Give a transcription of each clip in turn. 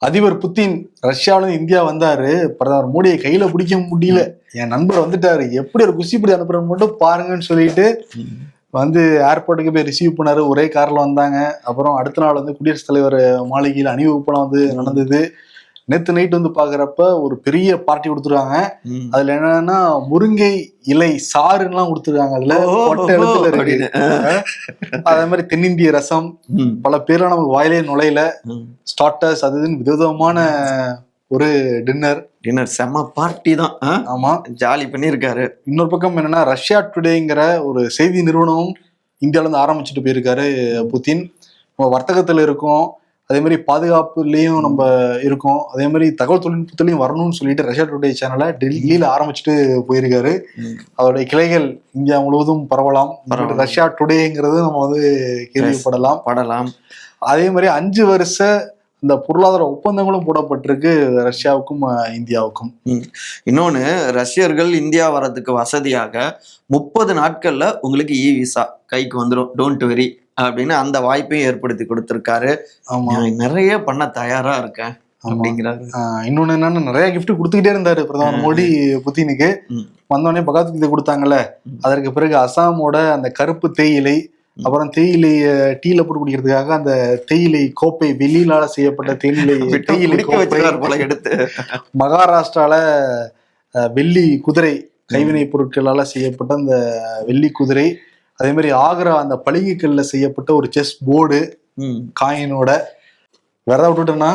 அதிபர் புத்தின் ரஷ்யாவில இந்தியா வந்தாரு, பிரதமர் மோடியை கையில பிடிக்க முடியல, என் நண்பர் வந்துட்டாரு, எப்படி ஒரு குஷிப்படி அனுப்புறன்னு மட்டும் பாருங்கன்னு சொல்லிட்டு வந்து ஏர்போர்ட்டுக்கு போய் ரிசீவ் பண்ணாரு. ஒரே கார்ல வந்தாங்க. அப்புறம் அடுத்த நாள் வந்து குடியரசுத் தலைவர் மாளிகையில் அணிவகுப்புலாம் வந்து நடந்தது. நேத்து நைட் வந்து பாக்குறப்ப ஒரு பெரிய பார்ட்டி கொடுத்துருக்காங்க. அதுல என்னன்னா முருங்கை இலை சாறுலாம் கொடுத்துருக்காங்க. அதுல கொட்டை எழுத்துல இருக்கு. அதே மாதிரி தென்னிந்திய ரசம், பல பேர்லாம் நமக்கு வாயிலே நுழையில, ஸ்டார்டர்ஸ் அது விதவிதமான ஒரு டின்னர் செம்ம பார்ட்டி தான். ஆமா, ஜாலி பண்ணியிருக்காரு. இன்னொரு பக்கம் என்னன்னா ரஷ்யா டுடேங்கிற ஒரு செய்தி நிறுவனமும் இந்தியாவில இருந்து ஆரம்பிச்சுட்டு போயிருக்காரு புதின். வர்த்தகத்துல இருக்கும், அதே மாதிரி பாதுகாப்புலயும் நம்ம இருக்கோம், அதே மாதிரி தகவல் தொழில்நுட்பத்திலையும் வரணும்னு சொல்லிட்டு ரஷ்யா டுடே சேனலை டெல்லியில ஆரம்பிச்சுட்டு போயிருக்காரு. அதோடைய கிளைகள் இந்தியா முழுவதும் பரவலாம். ரஷ்யா டுடேங்கிறது நம்ம வந்து கேள்விப்படலாம். அதே மாதிரி 5 வருஷ இந்த பொருளாதார ஒப்பந்தங்களும் போடப்பட்டிருக்கு ரஷ்யாவுக்கும் இந்தியாவுக்கும். இன்னொன்னு, ரஷ்யர்கள் இந்தியா வர்றதுக்கு வசதியாக 30 நாட்கள்ல உங்களுக்கு இ விசா கைக்கு வந்துடும், டோன்ட் வெரி அப்படின்னு அந்த வாய்ப்பையும் ஏற்படுத்தி கொடுத்திருக்காரு. நிறைய பண்ண தயாரா இருக்கேன் அப்படிங்கிறாரு. இன்னொன்னு என்னன்னா, நிறைய கிஃப்ட் கொடுத்துக்கிட்டே இருந்தாரு பிரதமர் மோடி புதினுக்கு. வந்தோடனே பகவத்கீதை கொடுத்தாங்கல்ல, அதற்கு பிறகு அசாமோட அந்த கருப்பு தேயிலை, அப்புறம் தேயிலைய டீல போட்டு குடிக்கிறதுக்காக அந்த தேயிலை கோப்பை, வெளியிலால செய்யப்பட்ட தேயிலை கோப்பை எடுத்து, மகாராஷ்டிரால வெள்ளி குதிரை, கைவினை பொருட்களால செய்யப்பட்ட அந்த வெள்ளி குதிரை, அதே மாதிரி ஆக்ரா அந்த பளிங்குக்கல்ல செய்யப்பட்ட ஒரு செஸ் போர்டு காயினோட. வேற விட்டுட்டேன்னா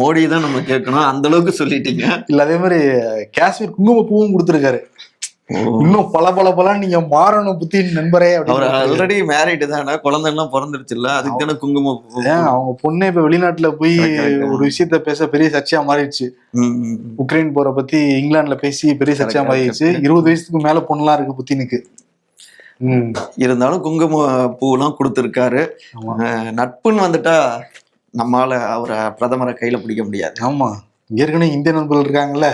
மோடி தான் நம்ம கேட்கணும், அந்த அளவுக்கு சொல்லிட்டீங்க. இல்ல அதே மாதிரி காஷ்மீர் குங்குமப்பூவும் கொடுத்துருக்காரு. இன்னும் பல நீங்க மாறணும் புத்தின் நண்பரே. அவர் ஆல்ரெடி மேரிடு தானே, குழந்தை எல்லாம் பிறந்துருச்சு இல்ல, அதுக்கு தானே குங்குமப்பூ. அவங்க பொண்ணே இப்ப வெளிநாட்டுல போய் ஒரு விஷயத்த பேச பெரிய சர்ச்சையா மாறிடுச்சு. உக்ரைன் போரை பத்தி இங்கிலாந்துல பேசி பெரிய சர்ச்சையா மாறிடுச்சு. 20 வயசுக்கு மேல பொண்ணுலாம் இருக்கு புத்தினுக்கு. இருந்தாலும் குங்கும பூலாம் கொடுத்துருக்காரு. நட்புன்னு வந்துட்டா நம்மளால அவரை பிரதமரை கையில பிடிக்க முடியாது. ஆமா, ஏற்கனவே இந்திய நண்பர்கள் இருக்காங்கல்ல.